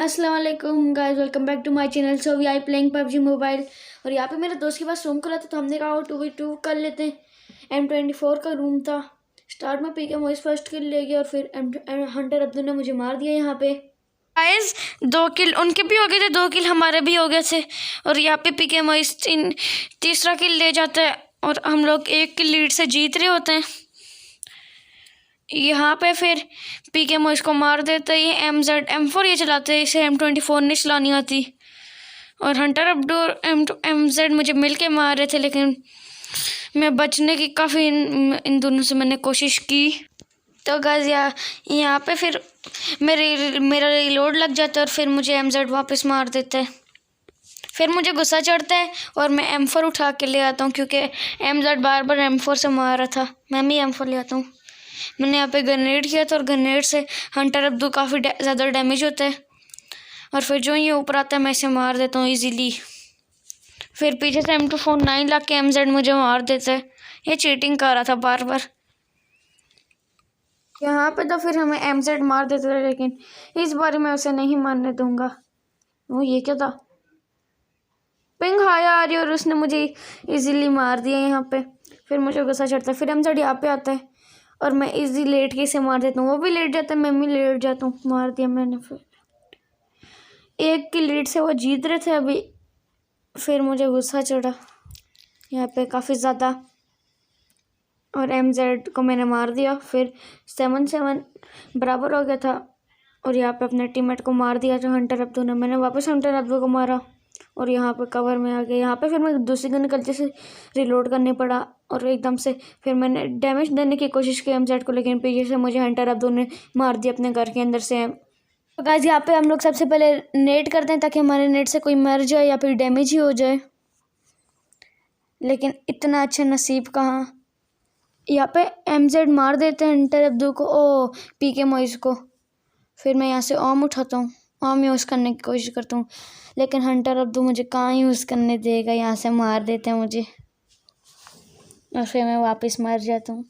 अस्सलाम वालेकुम guys, welcome back to my channel. So we I playing PUBG mobile. और यहाँ पे मेरे दोस्त के पास रूम खुला था तो हमने कहा 2v2 कर लेते हैं। M24 का रूम था। स्टार्ट में पीके मोइस फर्स्ट किल ले गया और फिर हंटर अब्दुल ने मुझे मार दिया। यहाँ पे गाइस 2 किल उनके भी हो गए थे, 2 किल हमारे भी हो गए थे। और यहाँ पे पीके मोइस तीसरा किल ले जाता है और हम लोग 1 किल लीड से जीत रहे होते हैं। यहाँ पे फिर पीके मोइस को मार देते। ये M4 ये चलाते हैं, इसे M24 नहीं चलानी आती। और हंटर अब्दुल MZ मुझे मिल के मार रहे थे, लेकिन मैं बचने की काफ़ी इन दोनों से मैंने कोशिश की। तो गाइस यहाँ पे फिर मेरा रिलोड लग जाता है और फिर मुझे MZ वापस मार देते हैं। फिर मुझे गुस्सा चढ़ता है और मैं M4 उठा के ले आता हूँ, क्योंकि MZ बार बार M4 से मार रहा था। मैं भी M4 ले आता हूँ। मैंने यहाँ पे ग्रेनेड किया था और ग्रेनेड से हंटर अब्दू काफ़ी ज़्यादा डैमेज होता है। और फिर जो ये ऊपर आता है मैं इसे मार देता हूँ इजीली। फिर पीछे से M249 ला के MZ मुझे मार देता है। ये चीटिंग कर रहा था बार बार। यहाँ पे तो फिर हमें MZ मार देता था, लेकिन इस बार मैं उसे नहीं मारने दूंगा। वो ये क्या था, पिंग हाई आ रही और उसने मुझे इजीली मार दिया यहाँ पे। फिर मुझे गुस्सा चढ़ता है। फिर MZ यहाँ पे आता है और मैं इजी लेट के इसे मार देता हूँ। वो भी लेट जाता है, मैं भी लेट जाता हूँ। मार दिया मैंने। फिर 1 की लीड से वो जीत रहे थे अभी। फिर मुझे गुस्सा चढ़ा यहाँ पे काफ़ी ज़्यादा और MZ को मैंने मार दिया। फिर 7-7 बराबर हो गया था और यहाँ पे अपने टीममेट को मार दिया था हंटर अब्दू ने। मैंने वापस हंटर अब्दू को मारा और यहाँ पे कवर में आ गया। यहाँ पे फिर मैं दूसरी गन गलती से रिलोड करने पड़ा और एकदम से फिर मैंने डैमेज देने की कोशिश की MZ को, लेकिन पीछे से मुझे हंटर अब्दू ने मार दिया अपने घर के अंदर से। तो गाइस यहाँ पे हम लोग सबसे पहले नेट करते हैं ताकि हमारे नेट से कोई मर जाए या फिर डैमेज ही हो जाए, लेकिन इतना अच्छा नसीब कहाँ। यहाँ पे MZ मार देते हैं हंटर अब्दू को, ओ पीके मोइस को। फिर मैं यहाँ से ओम उठाता हूँ, ओम यूज़ करने की कोशिश करता हूँ, लेकिन हंटर अब्दू मुझे कहाँ यूज़ करने देगा। यहाँ से मार देते हैं मुझे और फिर मैं वापस मर जाता हूँ।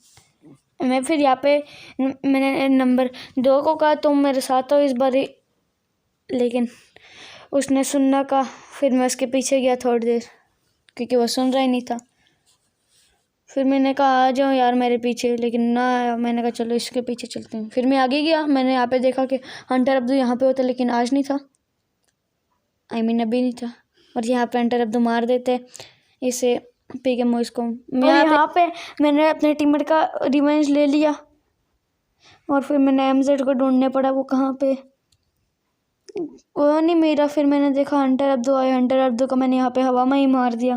मैं फिर यहाँ पे मैंने नंबर 2 को कहा तुम मेरे साथ हो इस बार, लेकिन उसने सुनना का। फिर मैं उसके पीछे गया थोड़ी देर, क्योंकि वो सुन रहा ही नहीं था। फिर मैंने कहा आ जाओ यार मेरे पीछे, लेकिन ना आया। मैंने कहा चलो इसके पीछे चलते हैं। फिर मैं आगे गया। मैंने यहाँ पे देखा कि हंटर अब्दू यहाँ पे होता, लेकिन आज नहीं था। अभी नहीं था। और यहाँ पे हंटर अब्दू मार देते इसे पीके मोइस को। यहाँ पे मैंने अपने टीममेट का रिवेंज ले लिया और फिर मैंने MZ को ढूंढने पड़ा, वो कहाँ पे, वो नहीं मेरा। फिर मैंने देखा हंटर अब्दू आया। हंटर अब्दू को मैंने यहाँ पे हवा में ही मार दिया।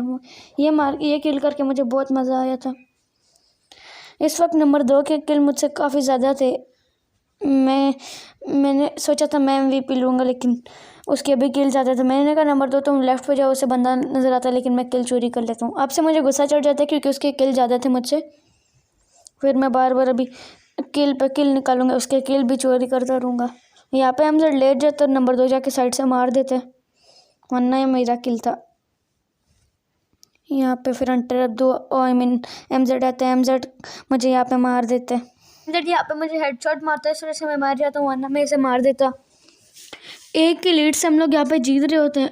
ये किल करके मुझे बहुत मज़ा आया था। इस वक्त नंबर 2 के किल मुझसे काफ़ी ज़्यादा थे। मैंने सोचा था मैं MVP लूँगा, लेकिन उसके अभी किल ज़्यादा था। मैंने कहा नंबर 2 तुम लेफ्ट पे जाओ, उसे बंदा नज़र आता है, लेकिन मैं किल चोरी कर लेता हूँ। आपसे मुझे गुस्सा चढ़ जाता है क्योंकि उसके किल ज़्यादा थे मुझसे। फिर मैं बार बार अभी किल पे किल निकालूंगा, उसके किल भी चोरी करता रहूँगा। यहाँ पे हम जब लेट जाते और नंबर 2 जाके साइड से मार देते, वरना ये मेरा किल था। यहाँ पे फिर हंटर अब्दू MZ आते हैं। MZ मुझे यहाँ पे मार देते हैं। MZ यहाँ पे मुझे हेडशॉट मारता है, इस वजह से मैं मार जाता हूँ, वरना मैं इसे मार देता। 1 की लीड से हम लोग यहाँ पे जीत रहे होते हैं।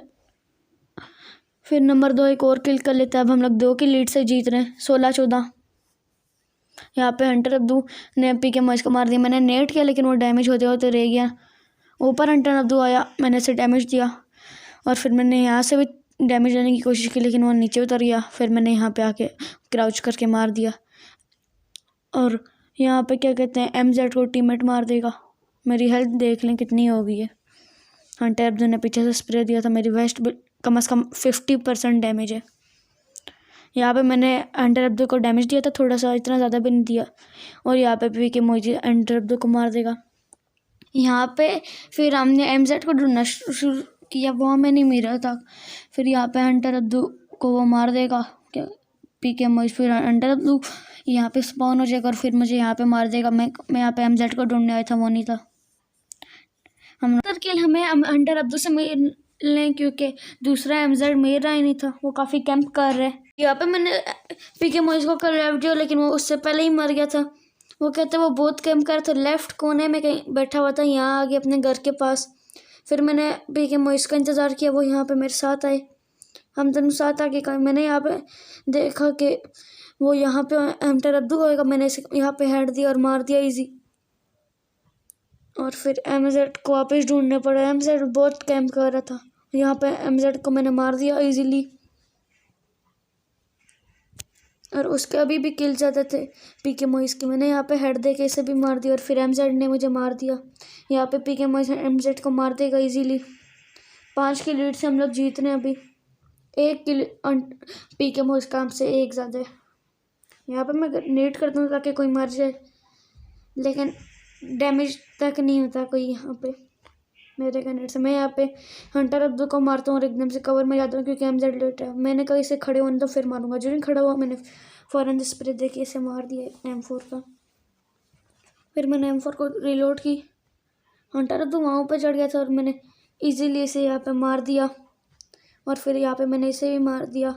फिर नंबर 2 एक और किल कर लेता है। अब हम लोग 2 की लीड से जीत रहे हैं 16-14। यहाँ पे हंटर अब्दू ने पीके मोइस को मार दिया। मैंने नेट किया, लेकिन वो डैमेज होते होते रह गया। ऊपर हंटर अब्दू आया, मैंने इसे डैमेज दिया और फिर मैंने यहाँ से भी डैमेज लेने की कोशिश की, लेकिन वो नीचे उतर गया। फिर मैंने यहाँ पे आके क्राउच करके मार दिया। और यहाँ पे क्या कहते हैं, MZ को टीममेट मार देगा। मेरी हेल्थ देख लें कितनी हो गई है। हंटर अब्दू ने पीछे से स्प्रे दिया था। मेरी वेस्ट कम से कम 50% डैमेज है। यहाँ पे मैंने हंटर अब्दू को डैमेज दिया था थोड़ा सा, इतना ज़्यादा भी नहीं दिया। और यहाँ पे पीके मोइस हंटर अब्दू को मार देगा। यहाँ पे फिर हमने MZ को ढूंढना शुरू किया, वो हमें नहीं मिल रहा था। फिर यहाँ पे हंटर अब्दू को वो मार देगा क्या पीके मोइस। फिर हंटर अब्दू यहाँ पे स्पॉन हो जाएगा और फिर मुझे यहाँ पे मार देगा। मैं यहाँ पे MZ को ढूंढने आया था, वो नहीं था। हम किल हमें हंटर अब्दू से मिलने, क्योंकि दूसरा MZ मेरा ही नहीं था, वो काफ़ी कैंप कर रहे। यहाँ पे मैंने पीके मोइस को कर लेफ्ट दिया, लेकिन वो उससे पहले ही मर गया था। वो कहते वो बहुत कैंप कर रहा था, लेफ्ट कोने में कहीं बैठा हुआ था। यहाँ आ गया अपने घर के पास। फिर मैंने पी के मोइस का इंतज़ार किया, वो यहाँ पे मेरे साथ आए, हम दोनों साथ आके कहा। मैंने यहाँ पे देखा कि वो यहाँ पे एंटर अब्दू होएगा, मैंने इसे यहाँ पे हेड दिया और मार दिया इजी। और फिर एमजेड को वापस ढूंढने पड़ा, एमजेड बहुत कैंप कर रहा था, यहाँ पे एमजेड को मैंने मार दिया इजीली। और उसके अभी भी किल जाते थे पी के मोइस की, मैंने यहाँ पे हेड दे के इसे भी मार दिया और फिर एमजेड ने मुझे मार दिया। यहाँ पे पी के मोइस एमजेड को मार देगा इजीली। 5 की लीड से हम लोग जीत रहे हैं अभी, 1 किल पी के मोइस काम से 1 ज़्यादा है। यहाँ पे मैं नेट करता हूँ ताकि कोई मर जाए, लेकिन डैमेज तक नहीं होता कोई यहाँ पे मेरे गनेट से। मैं यहाँ पे हंटर अब्दू को मारता हूँ और एकदम से कवर में जाता हूँ क्योंकि एमजेड लेट है। मैंने कहीं से खड़े होने तो फिर मारूंगा, जो नहीं खड़ा हुआ मैंने फ़ौरन स्प्रे दे के इसे मार दिया M4 का। फिर मैंने M4 को रिलोड की, हंटर अब्दू वहाँ ऊपर चढ़ गया था और मैंने ईजीली इसे यहाँ पे मार दिया। और फिर यहाँ पे मैंने इसे भी मार दिया,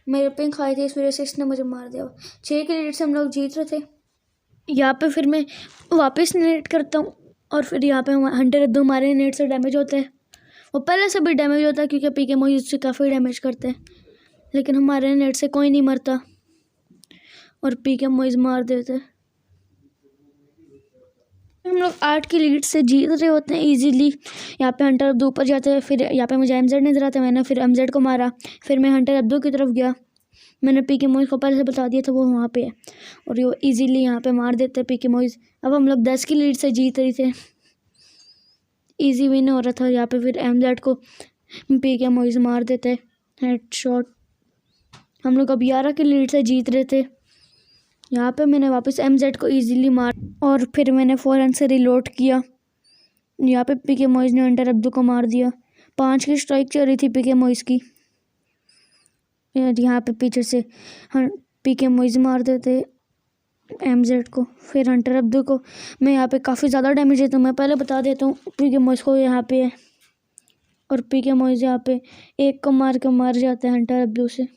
मेरे पिंक खाए थे इस वजह से इसने मुझे मार दिया। 6 के लीड से हम लोग जीत रहे थे। यहाँ पे फिर मैं वापस नेट करता हूँ और फिर यहाँ पे हंटर अब्दू हमारे नेट से डैमेज होते हैं। वो पहले से भी डैमेज होता है क्योंकि पी के मोइस से काफ़ी डैमेज करते हैं, लेकिन हमारे नेट से कोई नहीं मरता और पी के मोइस मार देते हैं। हम लोग 8 की लीड से जीत रहे होते हैं इजीली। यहाँ पे हंटर अब्दू ऊपर जाते हैं, फिर यहाँ पे मुझे एमजेड नजर आता है, मैंने फिर एमजेड को मारा। फिर मैं हंटर अब्दू की तरफ गया, मैंने पी के मोइस को पहले से बता दिया था वो वहाँ पे है और वो इजीली यहाँ पे मार देते हैं पी के मोइस। अब हम लोग 10 की लीड से जीत रहे थे, इजी विन हो रहा था। यहाँ पे फिर एमजेड को पी के मोइस मार देते हेडशॉट। हम लोग अब 11 की लीड से जीत रहे थे। यहाँ पे मैंने वापस एमजेड को इजीली मार और फिर मैंने फ़ौरन से रिलोड किया। यहाँ पे पी के मोइस ने हंटर अब्दू को मार दिया। 5 की स्ट्राइक चल रही थी पी के मोइस की। यहाँ पे पीछे से पी के मोइस मार देते एमजेड को। फिर हंटर अब्दू को मैं यहाँ पे काफ़ी ज़्यादा डैमेज देता हूँ, मैं पहले बता देता हूँ पी के मोइस को यहाँ पे है और पी के मोइस यहाँ पे एक को मार के मार जाते हैं हंटर अब्दू से।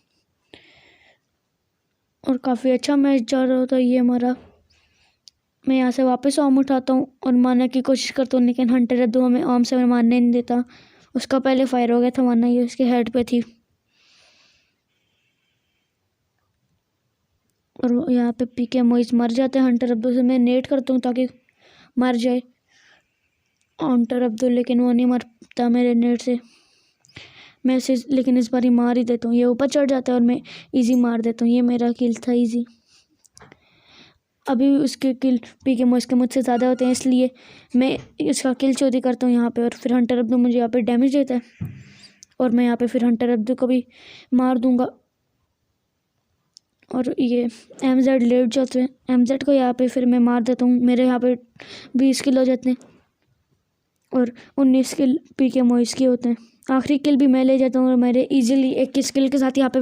और काफ़ी अच्छा मैच जा रहा होता है ये हमारा। मैं यहाँ से वापस आर्म उठाता हूँ और मारने की कोशिश करता हूँ, लेकिन हंटर अब्दू हमें आर्म से मारने नहीं देता। उसका पहले फायर हो गया था, मारना ये उसके हेड पे थी। और यहाँ पे पी के मोइस मर जाते हैं हंटर अब्दू से। मैं नेट करता हूँ ताकि मर जाए हंटर अब्दू, लेकिन वो नहीं मरता मेरे नेट से। मैं इसे लेकिन इस बार ही मार ही देता हूँ, ये ऊपर चढ़ जाता है और मैं इजी मार देता हूँ। ये मेरा किल था इजी। अभी उसके किल पी के मोइस के मुझसे ज़्यादा होते हैं, इसलिए मैं इसका किल चोरी करता हूँ यहाँ पे। और फिर हंटर अब्दू मुझे यहाँ पे डैमेज देता है और मैं यहाँ पे फिर हंटर अब्दू को भी मार दूँगा। और ये एमजेड लेट जाते हैं, एमजेड को यहाँ पे फिर मैं मार देता हूँ। मेरे यहाँ पे 20 किल हो जाते हैं और 19 किल पी के मोइस के होते हैं। आखिरी किल भी मैं ले जाता हूँ और मेरे इजीली 21 किल के साथ यहाँ पे